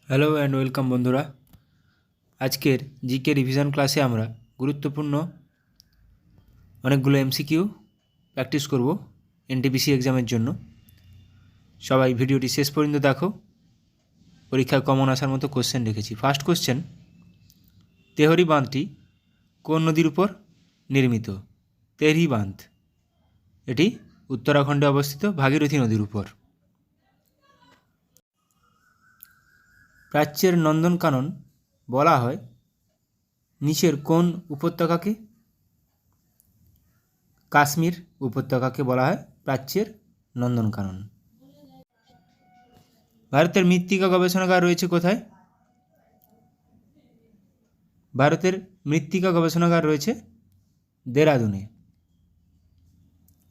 Hello and welcome বন্ধুরা। আজকের GK revision ক্লাসে আমরা গুরুত্বপূর্ণ অনেকগুলো এমসিকিউ প্র্যাকটিস করব এনটিপিসি এক্সামের জন্য। সবাই ভিডিওটি শেষ পর্যন্ত দেখো। পরীক্ষায় কমন আসার মতো কোশ্চেন রেখেছি। ফার্স্ট কোশ্চেন, তেহরি বাঁধটি কোন নদীর উপর নির্মিত? তেহরি বাঁধ এটি উত্তরাখণ্ডে অবস্থিত ভাগীরথী নদীর উপর। প্রাচ্যের নন্দনকানন বলা হয় নিচের কোন উপত্যকাকে? কাশ্মীর উপত্যকাকে বলা হয় প্রাচ্যের নন্দনকানন। ভারতের মৃত্তিকা গবেষণাগার রয়েছে কোথায়? ভারতের মৃত্তিকা গবেষণাগার রয়েছে দেরাদুনে,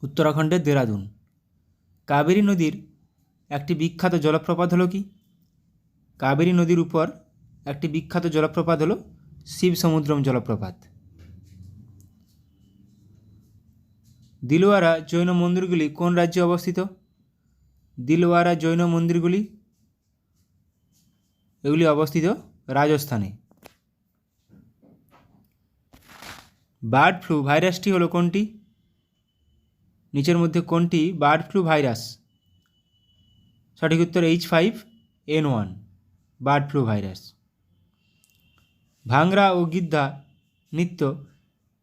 উত্তরাখণ্ডের দেরাদুন। কাবেরী নদীর একটি বিখ্যাত জলপ্রপাত হলো কি? কাবেরী নদীর উপর একটি বিখ্যাত জলপ্রপাত হলো শিব সমুদ্রম জলপ্রপাত। দিলওয়ারা জৈন মন্দিরগুলি কোন রাজ্যে অবস্থিত? দিলওয়ারা জৈন মন্দিরগুলি এগুলি অবস্থিত রাজস্থানে। বার্ড ফ্লু ভাইরাসটি হলো কোনটি? নিচের মধ্যে কোনটি বার্ড ফ্লু ভাইরাস? সঠিক উত্তর H5N1 bird flu virus. Bhangra ও গিদ্ধা নৃত্য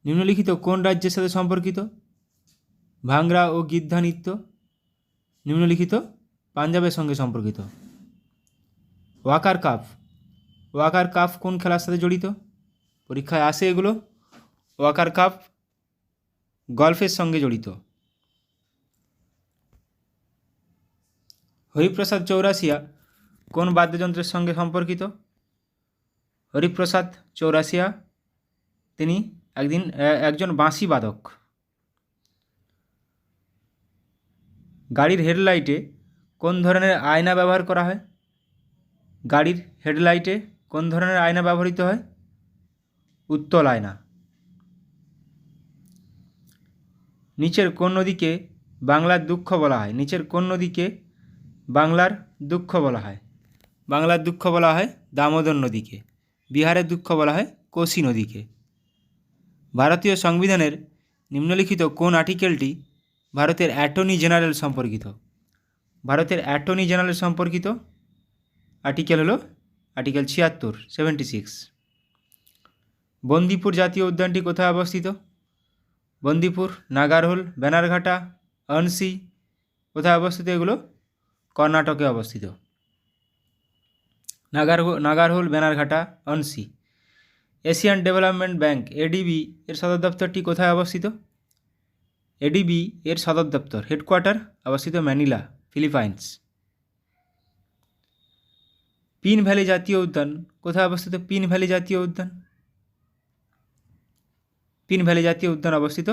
নিম্নলিখিত কোন রাজ্যের সাথে সম্পর্কিত? ভাংরা ও গিদ্ধা নৃত্য নিম্নলিখিত পাঞ্জাবের সঙ্গে সম্পর্কিত। ওয়াকার কাপ কোন খেলার সাথে জড়িত? পরীক্ষায় আসে এগুলো। ওয়াকার কাপ গলফের সঙ্গে জড়িত। হরিপ্রসাদ চৌরাসিয়া কোন বাদ্যযন্ত্রের সঙ্গে সম্পর্কিত? হরিপ্রসাদ চৌরাসিয়া তিনি একজন বাঁশি বাদক। গাড়ির হেডলাইটে কোন ধরনের আয়না ব্যবহার করা হয়? গাড়ির হেডলাইটে কোন ধরনের আয়না ব্যবহৃত হয়? উত্তল আয়না। নিচের কোন নদীকে বাংলার দুঃখ বলা হয়? নিচের কোন নদীকে বাংলার দুঃখ বলা হয়? বাংলার দুঃখ বলা হয় দামোদর নদীকে। বিহারের দুঃখ বলা হয় কোশি নদীকে। ভারতীয় সংবিধানের নিম্নলিখিত কোন আর্টিকেলটি ভারতের অ্যাটর্নি জেনারেল সম্পর্কিত? ভারতের অ্যাটর্নি জেনারেল সম্পর্কিত আর্টিকেল হলো আর্টিকেল 76। বন্দিপুর জাতীয় উদ্যানটি কোথায় অবস্থিত? বন্দিপুর, নাগারহোল, ব্যানারঘাটা, অনসি কোথায় অবস্থিত? এগুলো কর্ণাটকে অবস্থিত। Nagarhole, Bannerghatta, Anshi. Asian development bank ADB এর সদর দপ্তরটি কোথায় অবস্থিত? এডিবি এর সদর দপ্তর হেডকোয়ার্টার অবস্থিত ম্যানিলা, ফিলিপাইন্স। পিন ভ্যালি জাতীয় উদ্যান কোথায় অবস্থিত? পিন ভ্যালি জাতীয় উদ্যান অবস্থিত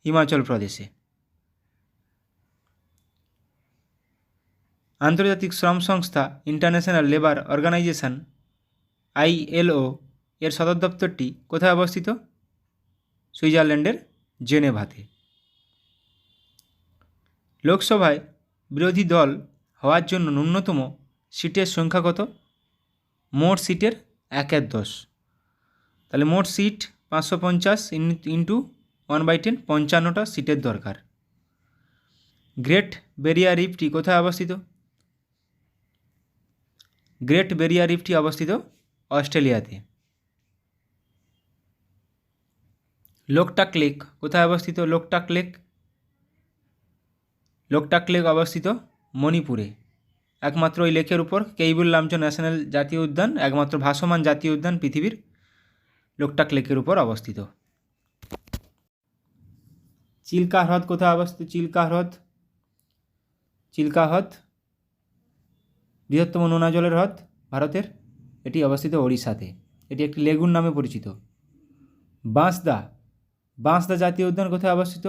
হিমাচল প্রদেশে। আন্তর্জাতিক শ্রম সংস্থা ইন্টারন্যাশনাল লেবার অর্গানাইজেশন ILO এর সদর দপ্তরটি কোথায় অবস্থিত? সুইজারল্যান্ডের জেনেভাতে। লোকসভায় বিরোধী দল হওয়ার জন্য ন্যূনতম সিটের সংখ্যা কত? মোট সিটের 1/10। তাহলে মোট সিট 550 ইন্টু 1/10, 55টা সিটের দরকার। গ্রেট ব্যারিয়ার রিফটি কোথায় অবস্থিত? গ্রেট ব্যারিয়ার রিফটি অবস্থিত অস্ট্রেলিয়াতে। লোকটাক লেক কোথায় অবস্থিত? লোকটাক লেক অবস্থিত মণিপুরে। একমাত্র ওই লেকের উপর কেইবুল লামচো ন্যাশনাল জাতীয় উদ্যান, একমাত্র ভাসমান জাতীয় উদ্যান পৃথিবীর লোকটাক লেকের উপর অবস্থিত। চিল্কা হ্রদ কোথায় অবস্থিত? চিল্কা হ্রদ বৃহত্তম নোনা জলের হ্রদ ভারতের, এটি অবস্থিত ওড়িশাতে। এটি একটি লেগুন নামে পরিচিত। বাঁসদা জাতীয় উদ্যান কোথায় অবস্থিত?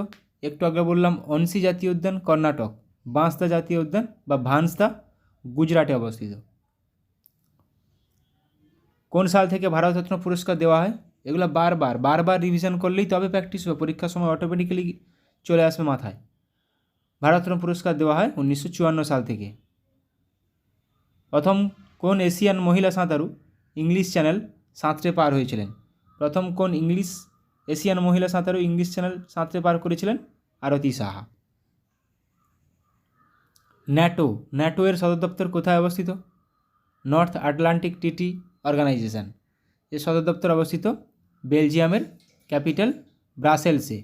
একটু আগে বললাম অনসি জাতীয় উদ্যান কর্ণাটক। বাঁসদা জাতীয় উদ্যান বা ভান্সদা গুজরাটে অবস্থিত। কোন সাল থেকে ভারতরত্ন পুরস্কার দেওয়া হয়? এগুলো বারবার রিভিশন করলেই তবে প্র্যাকটিস হবে, পরীক্ষার সময় অটোমেটিক্যালি চলে আসবে মাথায়। ভারতরত্ন পুরস্কার দেওয়া হয় 1954 সাল থেকে। প্রথম কোন এশিয়ান মহিলা সাঁতারু ইংলিশ চ্যানেল সাঁতরে পার হয়েছিলেন? প্রথম কোন এশিয়ান মহিলা সাঁতারু ইংলিশ চ্যানেল সাঁতরে পার করেছিলেন? আরতি সাহা। ন্যাটো এর সদর দপ্তর কোথায় অবস্থিত? নর্থ আটলান্টিক ট্রিটি অর্গানাইজেশন এর সদর দপ্তর অবস্থিত বেলজিয়ামের ক্যাপিটাল ব্রাসেলসে।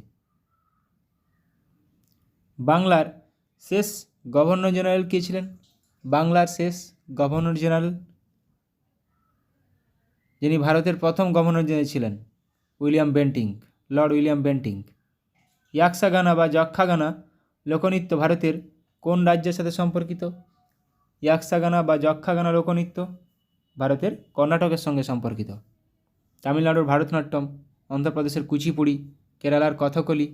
বাংলার শেষ গভর্নর জেনারেল কে ছিলেন? বাংলার শেষ গভর্নর জেনারেল, যিনি ভারতের প্রথম গভর্নর জেনারেল ছিলেন, লর্ড উইলিয়াম বেন্টিং। ইয়াক্সাগানা বা যক্ষাগানা লোকনৃত্য ভারতের কোন রাজ্যের সাথে সম্পর্কিত? ইয়াক্সাগানা বা যক্ষাগানা লোকনৃত্য ভারতের কর্ণাটকের সঙ্গে সম্পর্কিত। তামিলনাড়ুর ভারতনাট্যম, অন্ধ্রপ্রদেশের কুচিপুড়ি, কেরালার কথকলি।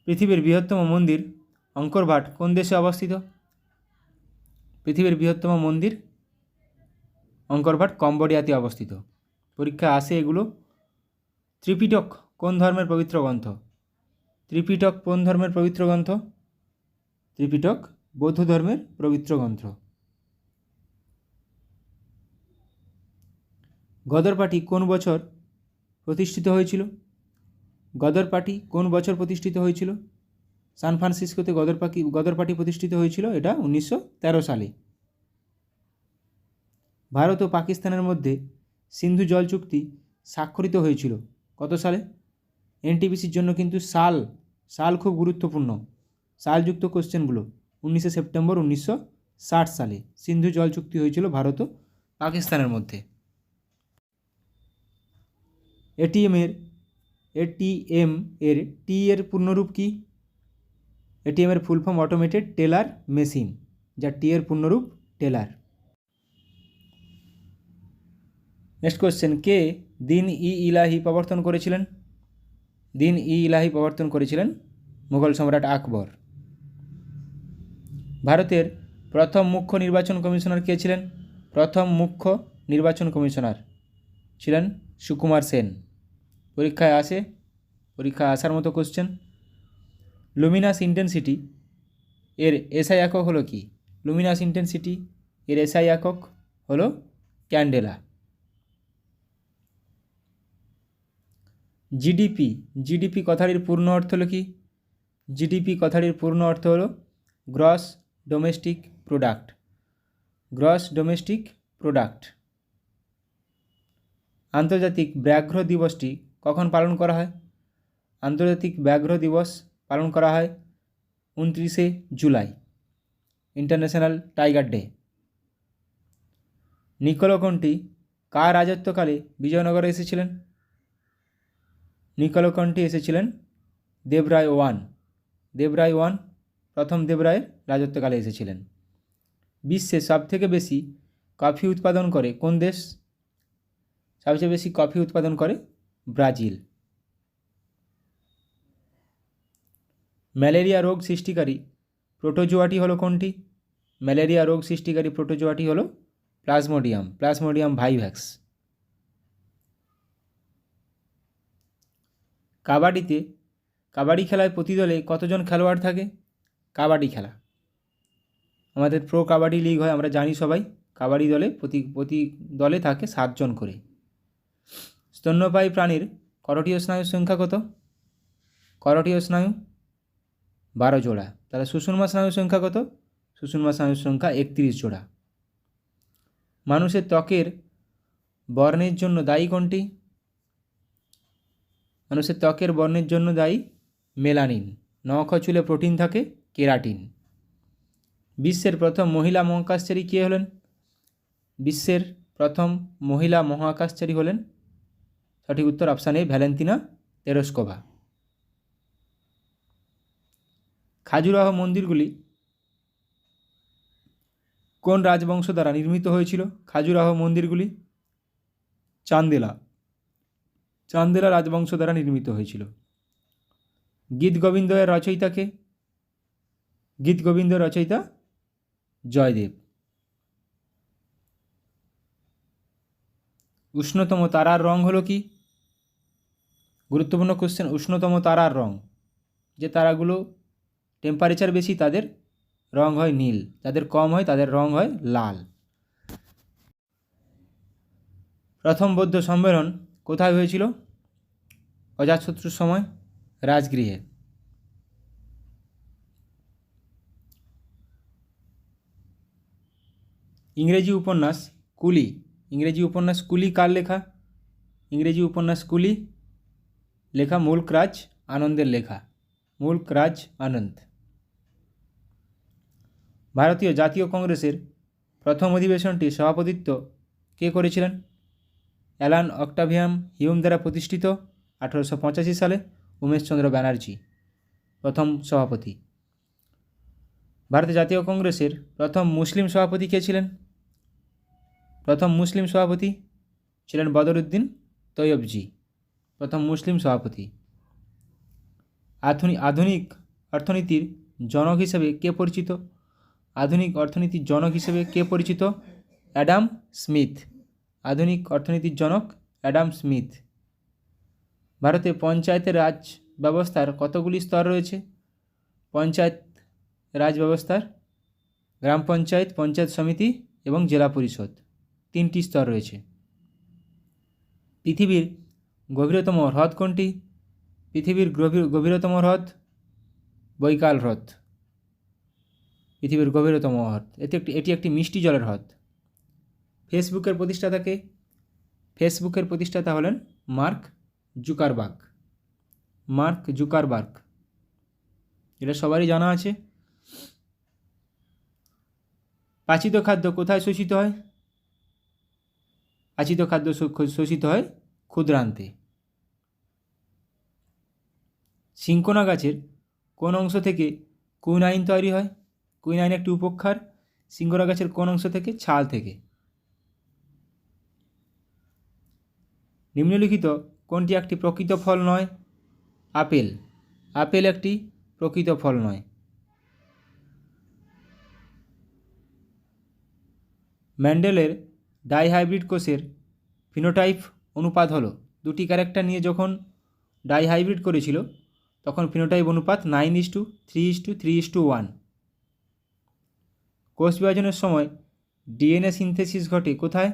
পৃথিবীর বৃহত্তম মন্দির অঙ্কর ভাট কোন দেশে অবস্থিত? পৃথিবীর বৃহত্তম মন্দির অঙ্কর ভাট কম্বোডিয়াতে অবস্থিত। পরীক্ষা আসে এগুলো। ত্রিপিটক কোন ধর্মের পবিত্র গ্রন্থ? ত্রিপিটক কোন ধর্মের পবিত্র গ্রন্থ? ত্রিপিটক বৌদ্ধ ধর্মের পবিত্র গ্রন্থ। গদর পার্টি কোন বছর প্রতিষ্ঠিত হয়েছিল? গদর পার্টি কোন বছর প্রতিষ্ঠিত হয়েছিল? সান ফ্রান্সিসকোতে গদর পার্টি প্রতিষ্ঠিত হয়েছিল, এটা 1913 সালে। ভারত ও পাকিস্তানের মধ্যে সিন্ধু জল চুক্তি স্বাক্ষরিত হয়েছিল কত সালে? এনটিপিসির জন্য কিন্তু সাল খুব গুরুত্বপূর্ণ। সালযুক্ত কোশ্চেনগুলো 19 সেপ্টেম্বর 1960 সালে সিন্ধু জল চুক্তি হয়েছিল ভারত ও পাকিস্তানের মধ্যে। এটিএম এর টি এর পূর্ণরূপ কি? এটিএম এর full form automated teller machine, যা টি এর পূর্ণরূপ টেলার। নেক্সট কোশ্চেন, কে দিন ই ইলাহি প্রবর্তন করেছিলেন? দিন ই ইলাহি প্রবর্তন করেছিলেন মুঘল সম্রাট আকবর। ভারতের প্রথম মুখ্য নির্বাচন কমিশনার কে ছিলেন? প্রথম মুখ্য নির্বাচন কমিশনার ছিলেন সুকুমার সেন। পরীক্ষায় আসার মতো কোশ্চেন। লুমিনাস ইন্টেন্সিটি এর এসআই একক হলো কি? লুমিনাস ইন্টেন্সিটি এর এসআই একক হলো ক্যান্ডেলা। জিডিপি কথাটির পূর্ণ অর্থ হলো কি? জিডিপি কথাটির পূর্ণ অর্থ হলো গ্রস ডোমেস্টিক প্রোডাক্ট। আন্তর্জাতিক ব্যাঘ্র দিবসটি কখন পালন করা হয়? আন্তর্জাতিক ব্যাঘ্র দিবস পালন করা হয় 29শে জুলাই, ইন্টারন্যাশনাল টাইগার ডে। নিকোলো কার রাজত্বকালে বিজয়নগরে এসেছিলেন? নিকোলো এসেছিলেন দেবরায় ওয়ান প্রথম দেবরায়ের রাজত্বকালে এসেছিলেন। বিশ্বে সবথেকে বেশি কফি উৎপাদন করে কোন দেশ? সবচেয়ে বেশি কফি উৎপাদন করে ব্রাজিল। ম্যালেরিয়া রোগ সৃষ্টিকারী প্রোটোজোয়াটি হলো কোনটি? ম্যালেরিয়া রোগ সৃষ্টিকারী প্রোটোজোয়াটি হলো প্লাজমোডিয়াম ভাইভ্যাক্স। কাবাডি খেলায় প্রতি দলে কতজন খেলোয়াড় থাকে? কাবাডি খেলা আমাদের প্রো কাবাডি লিগ হয়, আমরা জানি সবাই। কাবাডি দলে প্রতি দলে থাকে 7 জন করে। স্তন্যপায়ী প্রাণীর করোটীয় স্নায়ুর সংখ্যা কত? করোটীয় স্নায়ু 12 জোড়া। তাহলে সুষুম্না স্নায়ুর সংখ্যা কত? সুষুম্না স্নায়ুর সংখ্যা 31 জোড়া। মানুষের ত্বকের বর্ণের জন্য দায়ী কোনটি? মানুষের ত্বকের বর্ণের জন্য দায়ী মেলানিন। নখ ও চুলে প্রোটিন থাকে কেরাটিন। বিশ্বের প্রথম মহিলা মহাকাশচারী কে হলেন? বিশ্বের প্রথম মহিলা মহাকাশচারী হলেন, সঠিক উত্তর অপশান এ, ভ্যালেন্তিনা তেরস্কোভা। খাজুরাহো মন্দিরগুলি কোন রাজবংশ দ্বারা নির্মিত হয়েছিল? খাজুরাহো মন্দিরগুলি চান্দেলা রাজবংশ দ্বারা নির্মিত হয়েছিল। গীতগোবিন্দ এর রচয়িতাকে? গীতগোবিন্দের রচয়িতা জয়দেব। উষ্ণতম তারার রং হলো কি? গুরুত্বপূর্ণ কোশ্চেন। উষ্ণতম তারার রং, যে তারাগুলো টেম্পারেচার বেশি তাদের রং হয় নীল, যাদের কম হয় তাদের রং হয় লাল। প্রথম বৌদ্ধ সম্মেলন কোথায় হয়েছিল? অজাতশত্রুর সময় রাজগৃহে। ইংরেজি উপন্যাস কুলি, ইংরেজি উপন্যাস কুলি কার লেখা? ইংরেজি উপন্যাস কুলি লেখা মুল্করাজ আনন্দের লেখা, মুল্করাজ আনন্দ। ভারতীয় জাতীয় কংগ্রেসের প্রথম অধিবেশনটি সভাপতিত্ব কে করেছিলেন? অ্যালান অক্টাভিয়াম হিউম দ্বারা প্রতিষ্ঠিত 1885 সালে উমেশচন্দ্র ব্যানার্জি প্রথম সভাপতি। ভারতের জাতীয় কংগ্রেসের প্রথম মুসলিম সভাপতি কে ছিলেন? প্রথম মুসলিম সভাপতি ছিলেন বদরুদ্দিন তৈয়বজি, প্রথম মুসলিম সভাপতি। আধুনিক অর্থনীতির জনক হিসেবে কে পরিচিত? আধুনিক অর্থনীতির জনক হিসেবে কে পরিচিত? অ্যাডাম স্মিথ, আধুনিক অর্থনীতির জনক অ্যাডাম স্মিথ। ভারতে পঞ্চায়েতের রাজ ব্যবস্থার কতগুলি স্তর রয়েছে? পঞ্চায়েত রাজ ব্যবস্থার গ্রাম পঞ্চায়েত, পঞ্চায়েত সমিতি এবং জেলা পরিষদ, 3টি স্তর রয়েছে। পৃথিবীর গভীরতম হ্রদ কোনটি? পৃথিবীর গভীরতম হ্রদ বৈকাল হ্রদ, পৃথিবীর গভীরতম হ্রদ। এটি একটি মিষ্টি জলের হ্রদ। ফেসবুকের প্রতিষ্ঠাতাকে? ফেসবুকের প্রতিষ্ঠাতা হলেন মার্ক জুকারবার্গ, মার্ক জুকারবার্গ, এটা সবারই জানা আছে। পাচিত খাদ্য কোথায় শোষিত হয়? পাচিত খাদ্য শোষিত হয় ক্ষুদ্রান্তে। সিঙ্কোনা গাছের কোন অংশ থেকে কুইনাইন তৈরি হয়? কুইনাইন একটি উপক্ষার। সিঙ্কোনা গাছের কোন অংশ থেকে? ছাল থেকে। নিম্নলিখিত কোনটি একটি প্রকৃত ফল নয়? আপেল, আপেল একটি প্রকৃত ফল নয়। ম্যান্ডেলের ডাইহাইব্রিড কোষের ফিনোটাইপ অনুপাত হলো, দুটি ক্যারেক্টার নিয়ে যখন ডাইহাইব্রিড করেছিল তখন ফিনোটাইপ অনুপাত 9:3:3:1। কোষ বিভাজনের সময় ডিএনএ সিনথেসিস ঘটে কোথায়?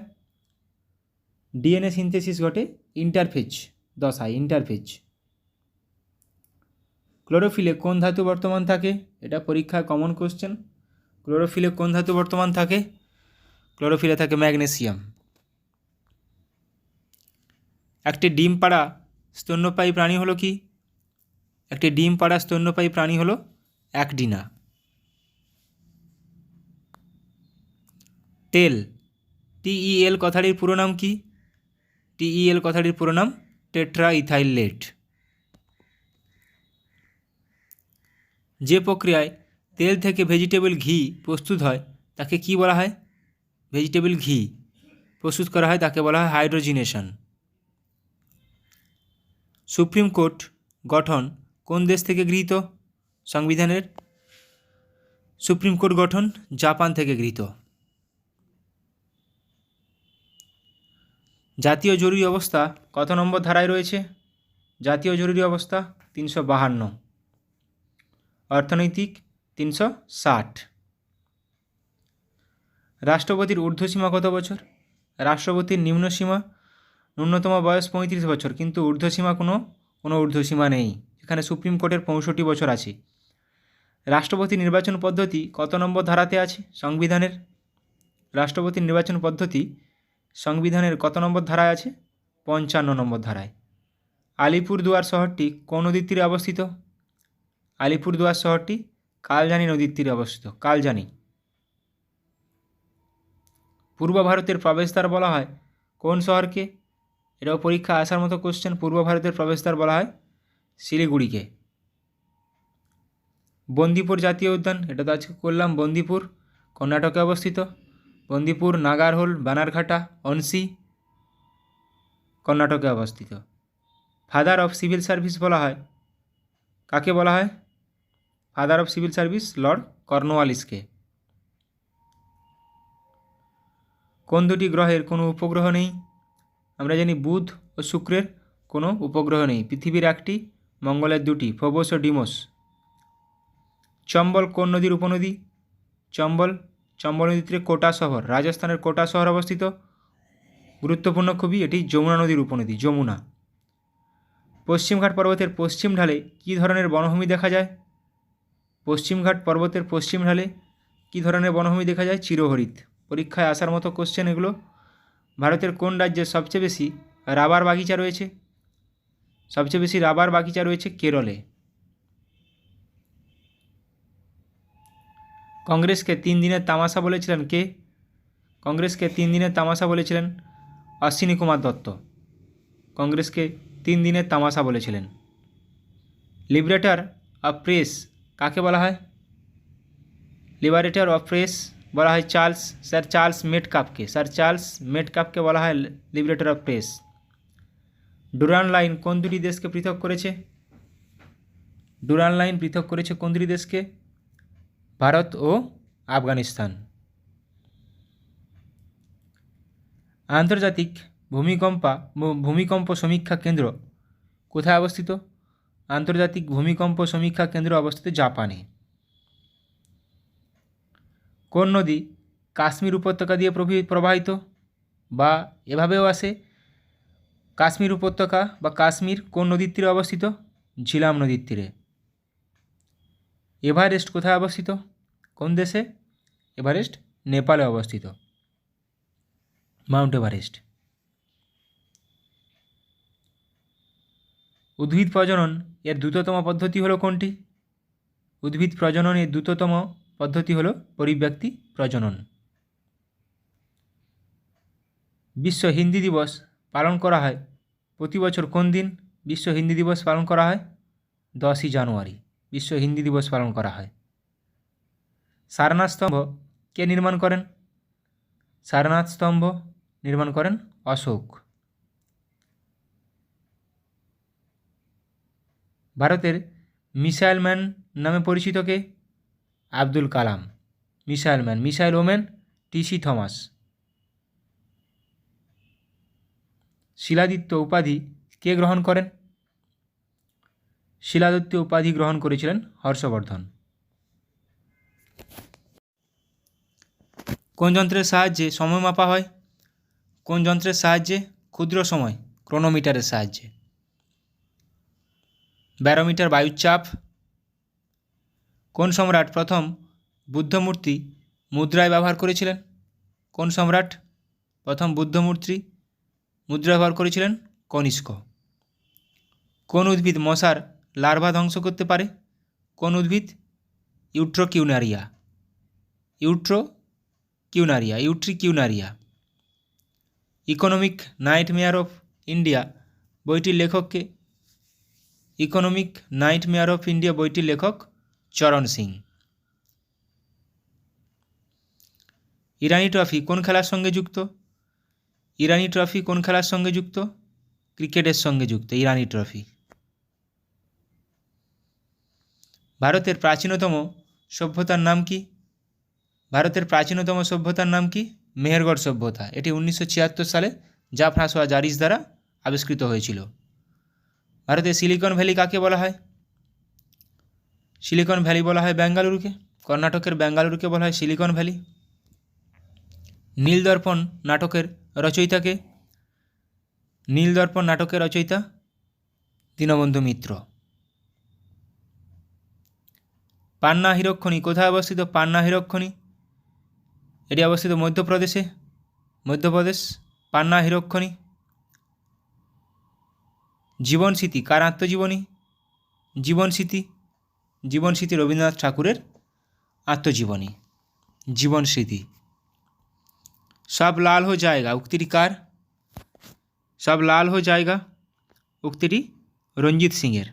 ডিএনএ সিনথেসিস ঘটে ইন্টারফেজ দশায়, ইন্টারফেজ। ক্লোরোফিলে কোন ধাতু বর্তমান থাকে? এটা পরীক্ষায় কমন কোশ্চেন। ক্লোরোফিলে কোন ধাতু বর্তমান থাকে? ক্লোরোফিলে থাকে ম্যাগনেসিয়াম। একটি ডিম পাড়া স্তন্যপায়ী প্রাণী হলো কি? একটি ডিম পাড়া স্তন্যপায়ী প্রাণী হলো অ্যাকডিনা। টেল, TEL কথাটির পুরো নাম কি? TEL কথাটির পুরো নাম টেট্রা ইথাইলেট। যে প্রক্রিয়ায় তেল থেকে ভেজিটেবল ঘি প্রস্তুত হয় তাকে কি বলা হয়? ভেজিটেবল ঘি প্রস্তুত করা হয় তাকে বলা হয় হাইড্রোজিনেশন। সুপ্রিম কোর্ট গঠন কোন দেশ থেকে গৃহীত? সংবিধানের সুপ্রিম কোর্ট গঠন জাপান থেকে গৃহীত। জাতীয় জরুরি অবস্থা কত নম্বর ধারায় রয়েছে? জাতীয় জরুরি অবস্থা 352, অর্থনৈতিক 360। রাষ্ট্রপতির ঊর্ধ্বসীমা কত বছর? রাষ্ট্রপতির নিম্নসীমা ন্যূনতম বয়স 35 বছর, কিন্তু ঊর্ধ্বসীমা কোনো ঊর্ধ্বসীমা নেই, এখানে সুপ্রিম কোর্টের 65 বছর আছে। রাষ্ট্রপতি নির্বাচন পদ্ধতি কত নম্বর ধারাতে আছে সংবিধানের? রাষ্ট্রপতি নির্বাচন পদ্ধতি সংবিধানের কত নম্বর ধারায় আছে? 55 নম্বর ধারায়। আলিপুরদুয়ার শহরটি কোন নদীর তীরে অবস্থিত? আলিপুরদুয়ার শহরটি কালজানি নদীর তীরে অবস্থিত, কালজানি। পূর্ব ভারতের প্রবেশদ্বার বলা হয় কোন শহরকে? এটাও পরীক্ষা আসার মতো কোশ্চেন। পূর্ব ভারতের প্রবেশদ্বার বলা হয় শিলিগুড়িকে। বন্দিপুর জাতীয় উদ্যান, এটা তো আজকে করলাম, বন্দিপুর কর্ণাটকে অবস্থিত। বন্দিপুর, নাগারহোল, বানারঘাটা, অনসি কর্ণাটকে অবস্থিত। ফাদার অফ সিভিল সার্ভিস বলা হয় কাকে বলা হয়? Father of civil service lord কর্নওয়ালিসকে। কোন দুটি গ্রহের কোনো উপগ্রহ নেই? আমরা জানি বুধ ও শুক্রের কোনো উপগ্রহ নেই। পৃথিবীর একটি, মঙ্গলের দুটি, ফোবস ও ডিমোস। চম্বল কোন নদীর উপনদী? চম্বল, চম্বল নদীর তীরে কোটা শহর, রাজস্থানের কোটা শহর অবস্থিত। গুরুত্বপূর্ণ খুবই, এটি যমুনা নদীর উপনদী, যমুনা। পশ্চিমঘাট পর্বতের পশ্চিম ঢালে কী ধরনের বনভূমি দেখা যায়? পশ্চিমঘাট পর্বতের পশ্চিম ঢালে কী ধরনের বনভূমি দেখা যায়? চিরহরিৎ। পরীক্ষায় আসার মতো কোশ্চেন এগুলো। ভারতের কোন রাজ্যে সবচেয়ে বেশি রাবার বাগিচা রয়েছে? সবচেয়ে বেশি রাবার বাগিচা রয়েছে কেরলে। কংগ্রেসকে 3 দিনের তামাশা বলেছিলেন কে? কংগ্রেসকে 3 দিনের তামাশা বলেছিলেন অশ্বিনী কুমার দত্ত। কংগ্রেসকে 3 দিনের তামাশা বলেছিলেন। লিবারেটর অফ প্রেস কাকে বলা হয়? লিবারেটর অফ প্রেস বলা হয় স্যার চার্লস মেটকাফকে। স্যার চার্লস মেটকাফকে বলা হয় liberator of press. Durand line কোন দুটি দেশকে পৃথক করেছে? ডুরান্ড লাইন পৃথক করেছে কোন দুটি দেশকে? ভারত ও আফগানিস্তান। আন্তর্জাতিক ভূমিকম্প সমীক্ষা কেন্দ্র কোথায় অবস্থিত? আন্তর্জাতিক ভূমিকম্প সমীক্ষা কেন্দ্র অবস্থিত জাপানে। কোন নদী কাশ্মীর উপত্যকা দিয়ে প্রবাহিত? বা এভাবেও আসে, কাশ্মীর উপত্যকা বা কাশ্মীর কোন নদীর তীরে অবস্থিত? ঝিলাম নদীর তীরে। এভারেস্ট কোথায় অবস্থিত? কোন দেশে? এভারেস্ট নেপালে অবস্থিত, মাউন্ট এভারেস্ট। উদ্ভিদ প্রজনন এর দ্রুততম পদ্ধতি হলো কোনটি? উদ্ভিদ প্রজননের দ্রুততম পদ্ধতি হলো পরিব্যক্তি প্রজনন। বিশ্ব হিন্দি দিবস পালন করা হয় প্রতি বছর কোন দিন? বিশ্ব হিন্দি দিবস পালন করা হয় 10ই জানুয়ারি। বিশ্ব হিন্দি দিবস পালন করা হয়। সারনাথ স্তম্ভ কে নির্মাণ করেন? সারনাথ স্তম্ভ নির্মাণ করেন অশোক। ভারতের মিসাইল ম্যান নামে পরিচিত কে? Abdul Kalam. Missile man, missile woman T C. Thomas. Shiladitya উপাধি কে গ্রহণ করেন? শিলাদিত্য উপাধি গ্রহণ করেছিলেন হর্ষবর্ধন। কোন যন্ত্রের সাহায্যে সময় মাপা হয়? কোন যন্ত্রের সাহায্যে? ক্ষুদ্র সময় ক্রোনোমিটারের সাহায্যে। ব্যারোমিটার বায়ুর চাপ। কোন সম্রাট প্রথম বুদ্ধমূর্তি মুদ্রায় ব্যবহার করেছিলেন? কোন সম্রাট প্রথম বুদ্ধমূর্তি মুদ্রা ব্যবহার করেছিলেন? কনিষ্ক। কোন উদ্ভিদ মশার লার্ভা ধ্বংস করতে পারে? কোন উদ্ভিদ? ইউট্রিকিউনারিয়া। ইউট্রিকিউনারিয়া। ইকোনমিক নাইটমেয়ার অফ ইন্ডিয়া বইটির লেখককে? ইকোনমিক নাইটমেয়ার অফ ইন্ডিয়া বইটির লেখক চরণ সিং। ইরানি ট্রফি কোন খেলার সঙ্গে যুক্ত? ইরানি ট্রফি কোন খেলার সঙ্গে যুক্ত? ক্রিকেটের সঙ্গে যুক্ত ইরানি ট্রফি। ভারতের প্রাচীনতম সভ্যতার নাম কি? ভারতের প্রাচীনতম সভ্যতার নাম কি? মেহেরগড় সভ্যতা। এটি 1976 সালে ফ্রাঁসোয়া জারিস দ্বারা আবিষ্কৃত হয়েছিল। ভারতের সিলিকন ভ্যালি কাকে বলা হয়? সিলিকন ভ্যালি বলা হয় বেঙ্গালুরুকে। কর্ণাটকের বেঙ্গালুরুকে বলা হয় সিলিকন ভ্যালি। নীলদর্পণ নাটকের রচয়িতাকে? নীলদর্পণ নাটকের রচয়িতা দীনবন্ধু মিত্র। পান্না হীরকখনি কোথায় অবস্থিত? পান্না হীরকখনি এটি অবস্থিত মধ্যপ্রদেশে। মধ্যপ্রদেশ পান্না হীরকখনি। জীবনস্মৃতি কার আত্মজীবনী? জীবনস্মৃতি রবীন্দ্রনাথ ঠাকুরের আত্মজীবনী জীবনস্মৃতি। সব লাল হো জায়গা উক্তিটি কার? সব লাল হো জায়গা উক্তিটি রঞ্জিত সিংয়ের।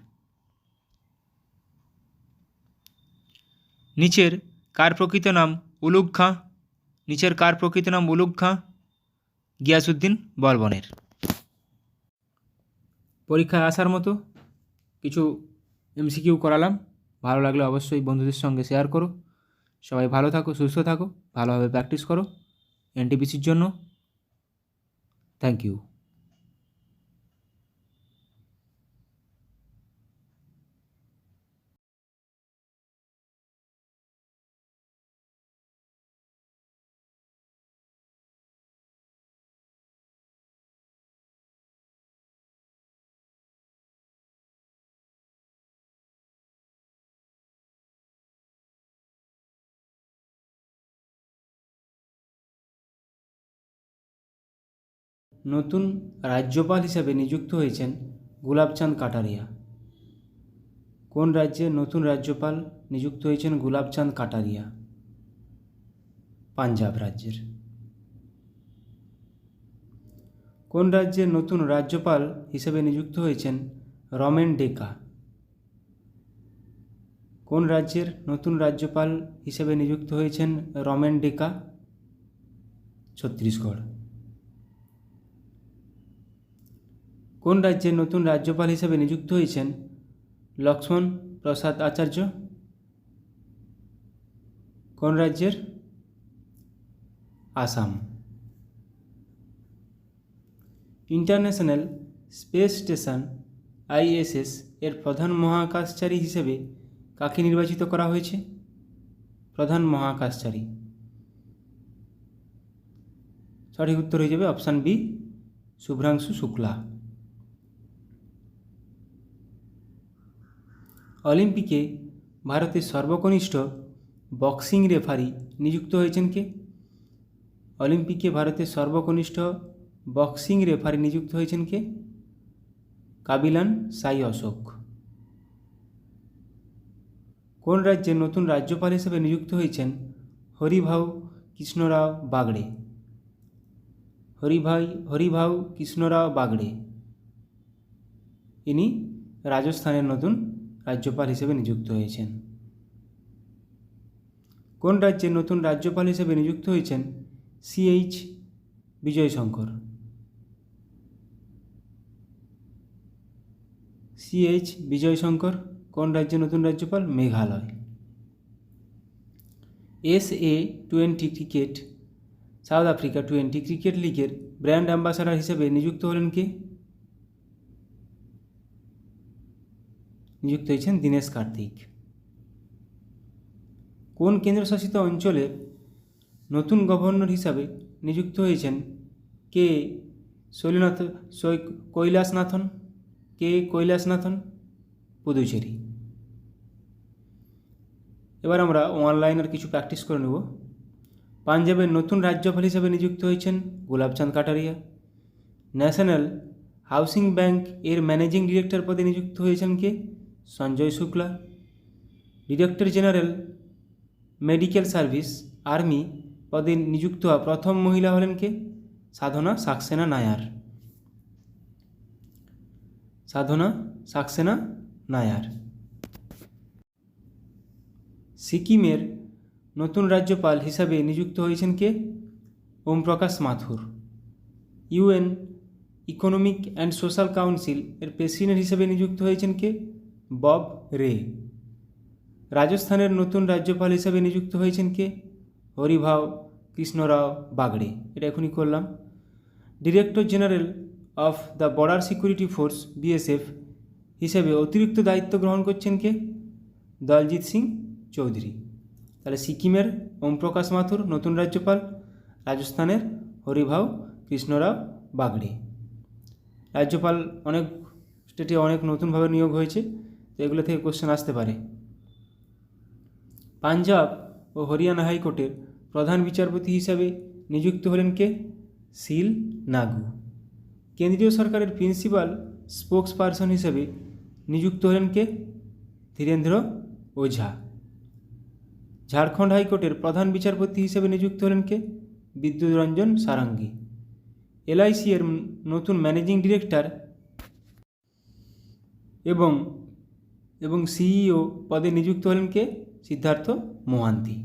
নিচের কার প্রকৃত নাম উলুগ খাঁ? নিচের কার প্রকৃত নাম উলুগ খাঁ? গিয়াসউদ্দিন বলবনের। পরীক্ষায় আসার মতো কিছু এমসিকিউ করালাম। ভালো লাগলে অবশ্যই বন্ধুদের সঙ্গে শেয়ার করো। সবাই ভালো থাকো, সুস্থ থাকো, ভালোভাবে প্র্যাকটিস করো এনটিপিসির জন্য। Thank you. নতুন রাজ্যপাল হিসেবে নিযুক্ত হয়েছেন গুলাবচাঁদ কাটারিয়া? কোন রাজ্যের নতুন রাজ্যপাল নিযুক্ত হয়েছেন গুলাবচাঁদ কাটারিয়া? পাঞ্জাব রাজ্যের। কোন রাজ্যের নতুন রাজ্যপাল হিসেবে নিযুক্ত হয়েছেন রমেন ডেকা? কোন রাজ্যের নতুন রাজ্যপাল হিসেবে নিযুক্ত হয়েছেন রমেন ডেকা? ছত্তিশগড়। কোন রাজ্যের নতুন রাজ্যপাল হিসেবে নিযুক্ত হয়েছেন লক্ষ্মণ প্রসাদ আচার্য? কোন রাজ্যের? Assam. International space station ISS এর প্রধান মহাকাশচারী হিসেবে কাকে নির্বাচিত করা হয়েছে? প্রধান মহাকাশচারী। সঠিক উত্তর হয়ে যাবে অপশান বি, শুভ্রাংশু শুক্লা। অলিম্পিকে ভারতের সর্বকনিষ্ঠ বক্সিং রেফারি নিযুক্ত হয়েছেন কে? অলিম্পিকে ভারতের সর্বকনিষ্ঠ বক্সিং রেফারি নিযুক্ত হয়েছেন কে? কাবিলান সাই অশোক। কোন রাজ্যের নতুন রাজ্যপাল হিসেবে নিযুক্ত হয়েছেন হরিভাউ কৃষ্ণরাও বাগড়ে? হরিভাউ কৃষ্ণরাও বাগড়ে ইনি রাজস্থানের নতুন রাজ্যপাল হিসেবে নিযুক্ত হয়েছেন। কোন রাজ্যের নতুন রাজ্যপাল হিসেবে নিযুক্ত হয়েছেন CH বিজয়শঙ্কর? CH বিজয়শঙ্কর কোন রাজ্যের নতুন রাজ্যপাল? Meghalaya. SA-20 cricket south Africa 20 cricket লিগের ব্র্যান্ড অ্যাম্বাসাডার হিসেবে নিযুক্ত হলেন কে? নিযুক্ত হয়েছেন দীনেশ কার্তিক। কোন কেন্দ্রশাসিত অঞ্চলের নতুন গভর্নর হিসাবে নিযুক্ত হয়েছেন কে? কৈলাসনাথন? পুদুচেরি। এবার আমরা অনলাইনের কিছু প্র্যাকটিস করে নেব। পাঞ্জাবের নতুন রাজ্যপাল হিসেবে নিযুক্ত হয়েছেন Gulabchand Kataria. National housing bank এর ম্যানেজিং ডিরেক্টর পদে নিযুক্ত হয়েছেন কে? Sanjay Shukla. Director general medical service army পদে নিযুক্ত হওয়া প্রথম মহিলা হলেন কে? সাধনা সাক্সেনা নায়ার। সিকিমের নতুন রাজ্যপাল হিসাবে নিযুক্ত হয়েছেন কে? ওম প্রকাশ মাথুর। UN economic and social council এর প্রেসিডেন্ট হিসেবে নিযুক্ত হয়েছেন কে? বব রে। রাজস্থানের নতুন রাজ্যপাল হিসেবে নিযুক্ত হয়েছেন কে? হরিভাউ কৃষ্ণরাও বাগড়ে। এটা এখনই করলাম। Director general of the border security force BSF হিসেবে অতিরিক্ত দায়িত্ব গ্রহণ করছেন কে? দলজিৎ সিং চৌধুরী। তাহলে সিকিমের ওম প্রকাশ মাথুর নতুন রাজ্যপাল, রাজস্থানের হরিভাউ কৃষ্ণরাও বাগড়ে। রাজ্যপাল অনেক স্টেটে অনেক নতুনভাবে নিয়োগ হয়েছে, তো এগুলো থেকে কোশ্চেন আসতে পারে। পাঞ্জাব ও হরিয়ানা হাইকোর্টের প্রধান বিচারপতি হিসাবে নিযুক্ত হলেন কে? শিল নাগু। কেন্দ্রীয় সরকারের প্রিন্সিপাল স্পোক্স পারসন হিসেবে নিযুক্ত হলেন কে? ধীরেন্দ্র ওঝা। ঝাড়খণ্ড হাইকোর্টের প্রধান বিচারপতি হিসেবে নিযুক্ত হলেন কে? বিদ্যুৎ রঞ্জন সারাঙ্গী। LIC এর নতুন ম্যানেজিং ডিরেক্টর এবং CEO পদে নিযুক্ত হলেন কে? Siddharth Mohanty.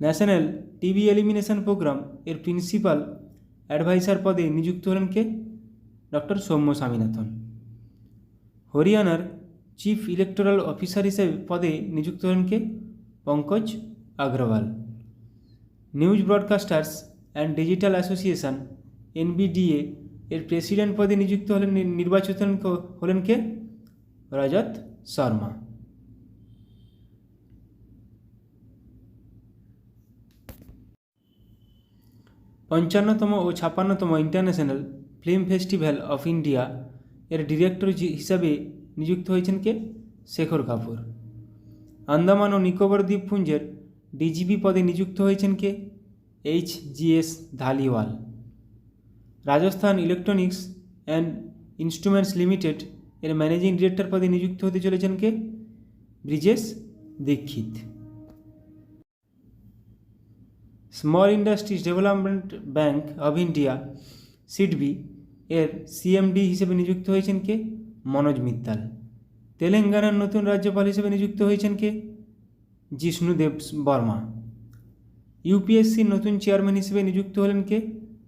National TB elimination programme এর প্রিন্সিপাল অ্যাডভাইসার পদে নিযুক্ত হলেন কে? ডক্টর সৌম্য স্বামীনাথন। হরিয়ানার চিফ ইলেকটোরাল অফিসার হিসেবে পদে নিযুক্ত হলেন কে? Pankaj Agarwal. News broadcasters and digital association NBDA এর প্রেসিডেন্ট পদে নিযুক্ত নির্বাচিত হলেন কে? রজত শর্মা। পঞ্চান্নতম ও 56তম international film festival of India এর ডিরেক্টর হিসাবে নিযুক্ত হয়েছেন কে? শেখর কাপুর। আন্দামান ও নিকোবর দ্বীপপুঞ্জের DGP পদে নিযুক্ত হয়েছেন কে? HGS Dhaliwal. Rajasthan electronics and instruments limited এর ম্যানেজিং ডিরেক্টর পদে নিযুক্ত হতে চলেছেন কে? Brijesh Dikshit. Small industries development bank of India SIDBI এর CMD হিসেবে নিযুক্ত হয়েছেন কে? মনোজ মিত্তাল। তেলেঙ্গানার নতুন রাজ্যপাল হিসেবে নিযুক্ত হয়েছেন কে? জিষ্ণুদেব বর্মা। ইউপিএসসির নতুন চেয়ারম্যান হিসেবে নিযুক্ত হলেন কে?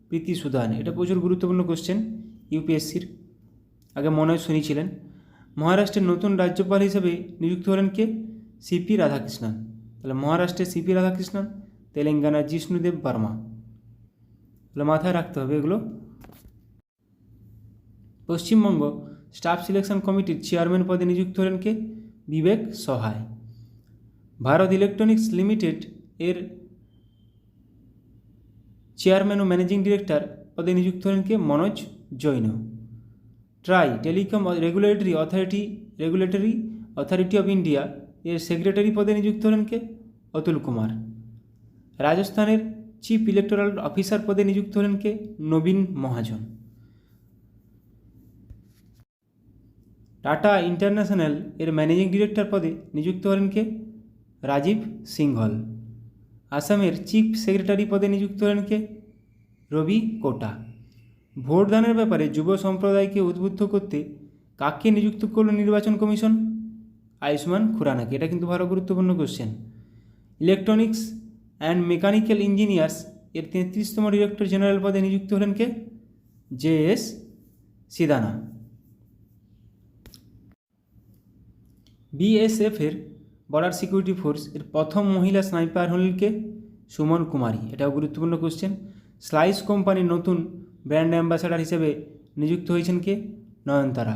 প্রীতি সুদান। এটা প্রচুর গুরুত্বপূর্ণ কোশ্চেন ইউপিএসসির, আগে মনোজ শুনিয়েছিলেন। মহারাষ্ট্রের নতুন রাজ্যপাল হিসেবে নিযুক্ত হলেন কে? CP রাধাকৃষ্ণন। তাহলে মহারাষ্ট্রের CP রাধাকৃষ্ণন, তেলেঙ্গানার জিষ্ণুদেব বর্মা। তাহলে মাথায় রাখতে হবে এগুলো। পশ্চিমবঙ্গ স্টাফ সিলেকশন কমিটির চেয়ারম্যান পদে নিযুক্ত হলেন কে? বিবেক সহায়। ভারত ইলেকট্রনিক্স লিমিটেড এর চেয়ারম্যান ও ম্যানেজিং ডিরেক্টর পদে নিযুক্ত হলেন কে? Manoj Jain. TRAI telecom regulatory authority of India এর সেক্রেটারি পদে নিযুক্ত হলেন কে? অতুল কুমার। রাজস্থানের চিফ ইলেকটোরাল অফিসার পদে নিযুক্ত হলেন কে? নবীন মহাজন। টাটা ইন্টারন্যাশনাল এর ম্যানেজিং ডিরেক্টর পদে নিযুক্ত হলেন কে? রাজীব সিংহল। আসামের চিফ সেক্রেটারি পদে নিযুক্ত হলেন কে? রবি কোটা। ভোটদানের ব্যাপারে যুব সম্প্রদায়কে উদ্বুদ্ধ করতে কাকে নিযুক্ত করল নির্বাচন কমিশন? আয়ুষ্মান খুরানাকে। এটা কিন্তু ভালো গুরুত্বপূর্ণ question. Electronics and mechanical engineers এর 33তম ডিরেক্টর জেনারেল পদে নিযুক্ত হলেন কে? JS সিদানা। BSF এর বর্ডার সিকিউরিটি ফোর্স এর প্রথম মহিলা স্নাইপার হলেন কে? সুমন কুমারী। এটাও গুরুত্বপূর্ণ কোশ্চেন। স্লাইস কোম্পানির নতুন ব্র্যান্ড অ্যাম্বাসাডার হিসেবে নিযুক্ত হয়েছেন কে? নয়নতারা।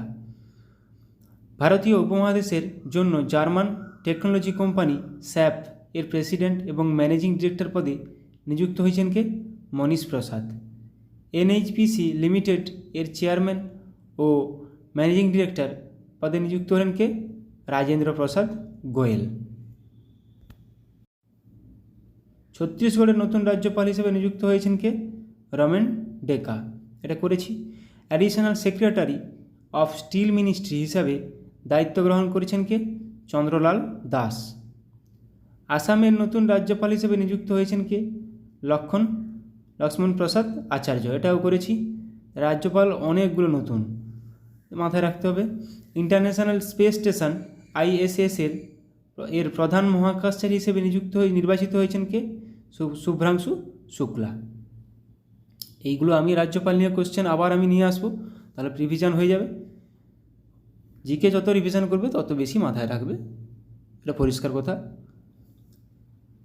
ভারতীয় উপমহাদেশের জন্য জার্মান টেকনোলজি কোম্পানি SAP এর প্রেসিডেন্ট এবং ম্যানেজিং ডিরেক্টর পদে নিযুক্ত হয়েছেন কে? মনীশ প্রসাদ। NHPC লিমিটেড এর চেয়ারম্যান ও ম্যানেজিং ডিরেক্টর পদে নিযুক্ত হলেন কে? রাজেন্দ্র প্রসাদ গোয়েল। ছত্তিশগড়ের নতুন রাজ্যপাল হিসেবে নিযুক্ত হয়েছেন কে? রমেন ডেকা। এটা করেছি। Additional secretary of steel ministry হিসাবে দায়িত্ব গ্রহণ করেছেন কে? চন্দ্রলাল দাস। আসামের নতুন রাজ্যপাল হিসেবে নিযুক্ত হয়েছেন কে? লক্ষ্মণ প্রসাদ আচার্য। এটাও করেছি। রাজ্যপাল অনেকগুলো নতুন, মাথায় রাখতে হবে। ইন্টারন্যাশনাল স্পেস স্টেশন ISS এর প্রধান মহাকাশচারী হিসেবে নির্বাচিত হয়েছেন কে? শুভ্রাংশু শুক্লা। এইগুলো আমি রাজ্যপাল নিয়ে কোশ্চেন আবার আমি নিয়ে আসবো, তাহলে রিভিশন হয়ে যাবে। জিকে যত রিভিশন করবে তত বেশি মাথায় রাখবে, এটা পরিষ্কার কথা।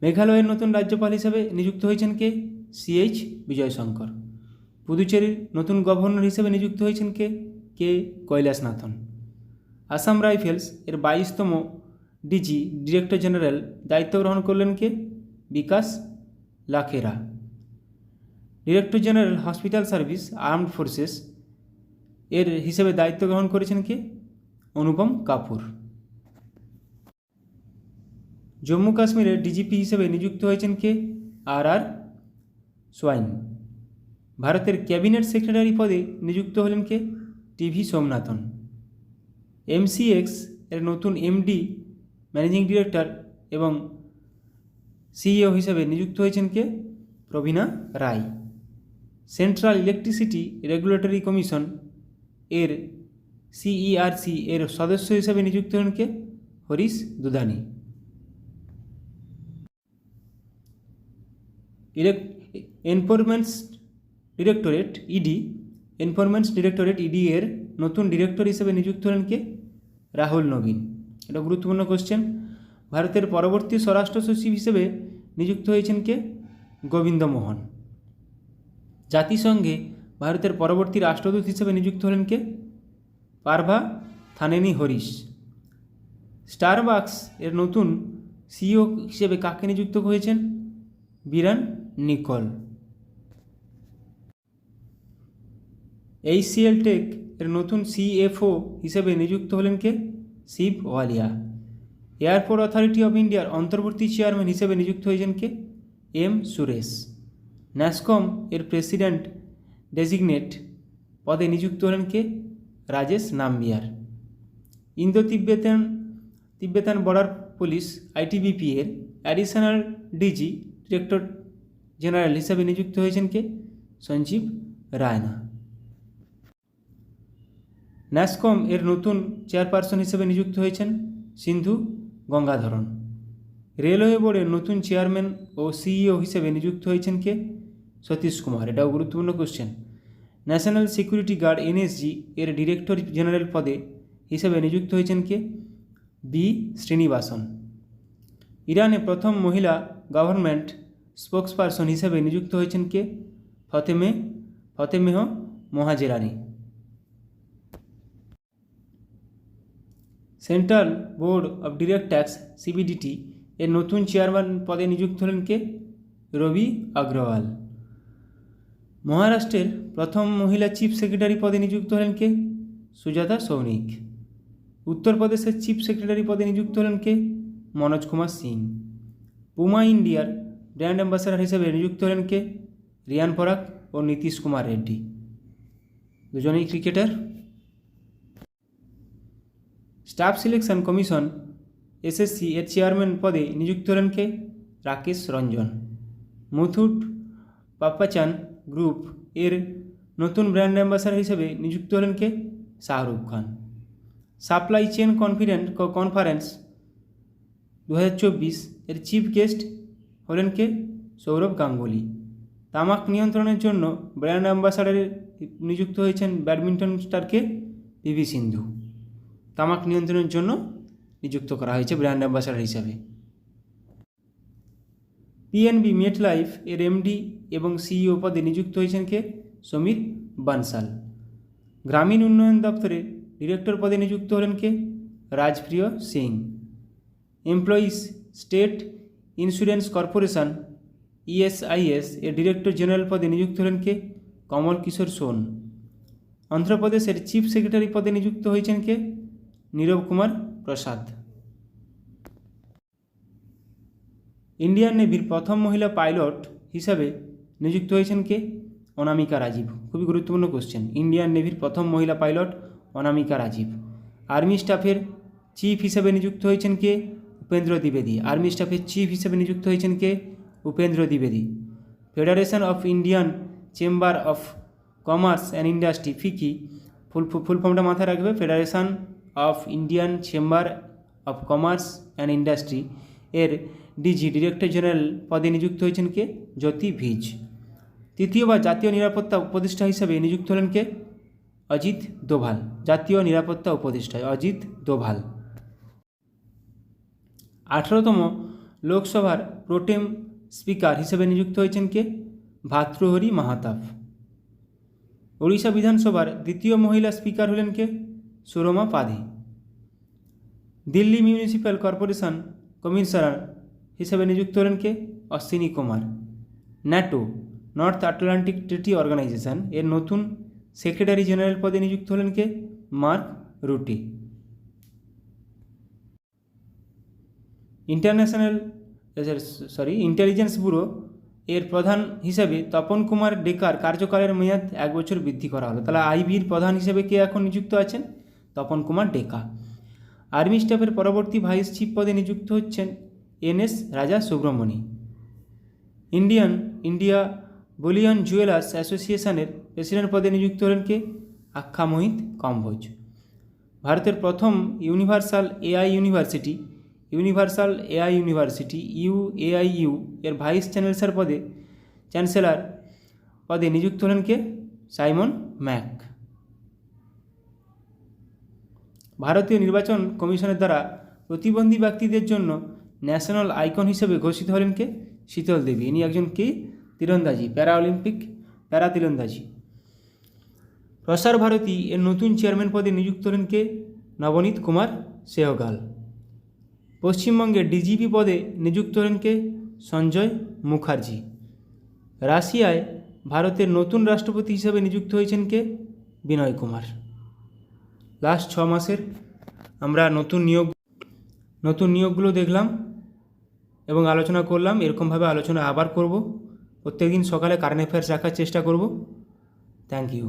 মেঘালয়ের নতুন রাজ্যপাল হিসেবে নিযুক্ত হয়েছেন কে? CH বিজয়শঙ্কর। পুদুচেরির নতুন গভর্নর হিসেবে নিযুক্ত হয়েছেন কে? কৈলাসনাথন। আসাম রাইফেলস এর 22তম DG ডিরেক্টর জেনারেল দায়িত্ব গ্রহণ করলেন কে? Vikash Lakhera. Director general hospital service armed forces এর হিসেবে দায়িত্ব গ্রহণ করেছেন কে? অনুপম কাপুর। জম্মু কাশ্মীরের DGP হিসেবে নিযুক্ত হয়েছেন কে? RR swine. ভারতের ক্যাবিনেট সেক্রেটারি পদে নিযুক্ত হলেন কে? TV সোমনাথন। MCX এর নতুন MD ম্যানেজিং ডিরেক্টর এবং CEO হিসেবে নিযুক্ত হয়েছেন কে? প্রবীণা রায়। সেন্ট্রাল ইলেকট্রিসিটি রেগুলেটরি কমিশন এর CERC এর সদস্য হিসেবে নিযুক্ত হলেন কে? হরিশ দুধানি। এনফোর্সমেন্ট ডিরেক্টরেট ED এর নতুন ডিরেক্টর হিসেবে নিযুক্ত হলেন কে? রাহুল নবীন। এটা গুরুত্বপূর্ণ কোশ্চেন। ভারতের পরবর্তী স্বরাষ্ট্র সচিব হিসেবে নিযুক্ত হয়েছেন কে? গোবিন্দ মোহন। জাতিসংঘে ভারতের পরবর্তী রাষ্ট্রদূত হিসেবে নিযুক্ত হলেন কে? পার্ভা থানেনি হরিশ। স্টারবাকস এর নতুন CEO হিসেবে কাকে নিযুক্ত হয়েছেন? বিরান নিকল। HCL টেক এর নতুন CFO হিসেবে নিযুক্ত হলেন কে? শিব ওয়ালিয়া। এয়ারপোর্ট অথরিটি অফ ইন্ডিয়ার অন্তর্বর্তী চেয়ারম্যান হিসেবে নিযুক্ত হয়েছেন কে? M সুরেশ। ন্যাসকম এর প্রেসিডেন্ট ডেজিগনেট পদে নিযুক্ত হলেন কে? Rajesh Nambiar. Indo Tibetan border police ITBP এর অ্যাডিশনাল ডিজি ডিরেক্টর জেনারেল হিসাবে নিযুক্ত হয়েছেন কে? সঞ্জীব রায়না। ন্যাসকম এর নতুন চেয়ারপারসন হিসেবে নিযুক্ত হয়েছেন সিন্ধু গঙ্গাধরন। রেলওয়ে বোর্ডের নতুন চেয়ারম্যান ও CEO হিসেবে নিযুক্ত হয়েছেন কে? সতীশ কুমার। এটাও গুরুত্বপূর্ণ question. National security guard NSG এর ডিরেক্টর জেনারেল পদে হিসেবে নিযুক্ত হয়েছেন কে? বি শ্রীনিবাসন। ইরানে প্রথম মহিলা গভর্নমেন্ট স্পোকসপারসন হিসেবে নিযুক্ত হয়েছেন কে? Fatemeh Mohajerani. Central board of direct tax CBDT এর নতুন চেয়ারম্যান পদে নিযুক্ত হলেন কে? রবি অগ্রওয়াল। মহারাষ্ট্রের প্রথম মহিলা চিফ সেক্রেটারি পদে নিযুক্ত হলেন কে? সুজাতা সৌনিক। উত্তরপ্রদেশের চিফ সেক্রেটারি পদে নিযুক্ত হলেন কে? মনোজ কুমার সিং। পুমা ইন্ডিয়ার ব্র্যান্ড অ্যাম্বাসাডার হিসেবে নিযুক্ত হলেন কে? রিয়ান পরাগ ও নীতিশ কুমার রেড্ডি, দুজনেই cricketer. Staff selection commission SSC এর চেয়ারম্যান পদে নিযুক্ত হলেন কে? রাকেশ রঞ্জন। মুথুট পাপ্পাচান গ্রুপ এর নতুন ব্র্যান্ড অ্যাম্বাসাডার হিসেবে নিযুক্ত হলেন কে? Shahrukh Khan. Supply chain conference 2024 এর চিফ গেস্ট হলেন কে? সৌরভ গাঙ্গুলি। তামাক নিয়ন্ত্রণের জন্য ব্র্যান্ড অ্যাম্বাসাডারে নিযুক্ত হয়েছেন ব্যাডমিন্টন স্টারকে PV সিন্ধু। তামাক নিয়ন্ত্রণের জন্য নিযুক্ত করা হয়েছে ব্র্যান্ড অ্যাম্বাসাডার হিসাবে। PNB মেটলাইফ এর MD এবং CEO পদে নিযুক্ত হয়েছেন কে? সমীর বানসাল। গ্রামীণ উন্নয়ন দপ্তরে ডিরেক্টর পদে নিযুক্ত হলেন কে? Rajpriya Singh. Employees state insurance corporation ESIS এর ডিরেক্টর জেনারেল পদে নিযুক্ত হলেন কে? কমল কিশোর সোন। অন্ধ্রপ্রদেশের চিফ সেক্রেটারি পদে নিযুক্ত হয়েছেন কে? নীরব কুমার প্রসাদ। ইন্ডিয়ান নেভির প্রথম মহিলা পাইলট হিসাবে নিযুক্ত হয়েছেন কে? অনামিকা রাজীব। খুবই গুরুত্বপূর্ণ কোশ্চেন। ইন্ডিয়ান নেভির প্রথম মহিলা পাইলট অনামিকা রাজীব। আর্মি স্টাফের চিফ হিসেবে নিযুক্ত হয়েছেন কে? উপেন্দ্র দ্বিবেদী। আর্মি স্টাফের চিফ হিসেবে নিযুক্ত হয়েছেন কে? উপেন্দ্র দ্বিবেদী। Federation of Indian chamber of commerce and industry FICCI full ফর্মটা মাথায় রাখবে। Federation of Indian chamber of commerce and industry এর DG ডিরেক্টর জেনারেল পদে নিযুক্ত হয়েছেন কে? জ্যোতি ভিজ। তৃতীয়বার জাতীয় নিরাপত্তা উপদেষ্টা হিসেবে নিযুক্ত হলেন কে? অজিত দোভাল। জাতীয় নিরাপত্তা উপদেষ্টা অজিত দোভাল। 18তম লোকসভার প্রোটেম স্পিকার হিসেবে নিযুক্ত হয়েছেন কে? ভাতৃহরি মাহাতাব। ওড়িশা বিধানসভার দ্বিতীয় মহিলা স্পিকার হলেন কে? Surma Padhi. Delhi municipal corporation commissioner হিসেবে নিযুক্ত হলেন কে? Ashwini Kumar. NATO north Atlantic treaty organisation এর নতুন সেক্রেটারি জেনারেল পদে নিযুক্ত হলেন কে? Mark Rutte. ইন্টেলিজেন্স ব্যুরো এর প্রধান হিসেবে তপন কুমার ডেকার কার্যকালের মেয়াদ 1 বছর বৃদ্ধি করা হলো। তাহলে IBর প্রধান হিসেবে কে এখন নিযুক্ত আছেন? তপন কুমার ডেকা। আর্মি স্টাফের পরবর্তী ভাইস চিফ পদে নিযুক্ত হচ্ছেন NS রাজা সুব্রমণি। ইন্ডিয়া বুলিয়ন জুয়েলার্স অ্যাসোসিয়েশনের প্রেসিডেন্ট পদে নিযুক্ত হলেন কে? আখ্যা মোহিত কম্বোজ। ভারতের প্রথম ইউনিভার্সাল AI ইউনিভার্সিটি UAIU এর ভাইস চ্যান্সেলর পদে নিযুক্ত হলেন কে? Simon Mac. ভারতীয় নির্বাচন কমিশনের দ্বারা প্রতিবন্ধী ব্যক্তিদের জন্য ন্যাশনাল আইকন হিসেবে ঘোষিত হলেন কে? শীতল দেবী। ইনি একজন কি? তীরন্দাজি, প্যারা তীরন্দাজি। প্রসার ভারতী এর নতুন চেয়ারম্যান পদে নিযুক্ত হলেন কে? নবনীত কুমার সেহগাল। পশ্চিমবঙ্গের DGP পদে নিযুক্ত হলেন কে? সঞ্জয় মুখার্জি। রাশিয়ায় ভারতের নতুন রাষ্ট্রপতি হিসেবে নিযুক্ত হয়েছেন কে? বিনয় কুমার। লাস্ট 6 মাসের আমরা নতুন নিয়োগগুলো দেখলাম এবং আলোচনা করলাম। এরকমভাবে আলোচনা আবার করব। প্রত্যেকদিন সকালে কারেন্ট অ্যাফেয়ার্স রাখার চেষ্টা করব। Thank you.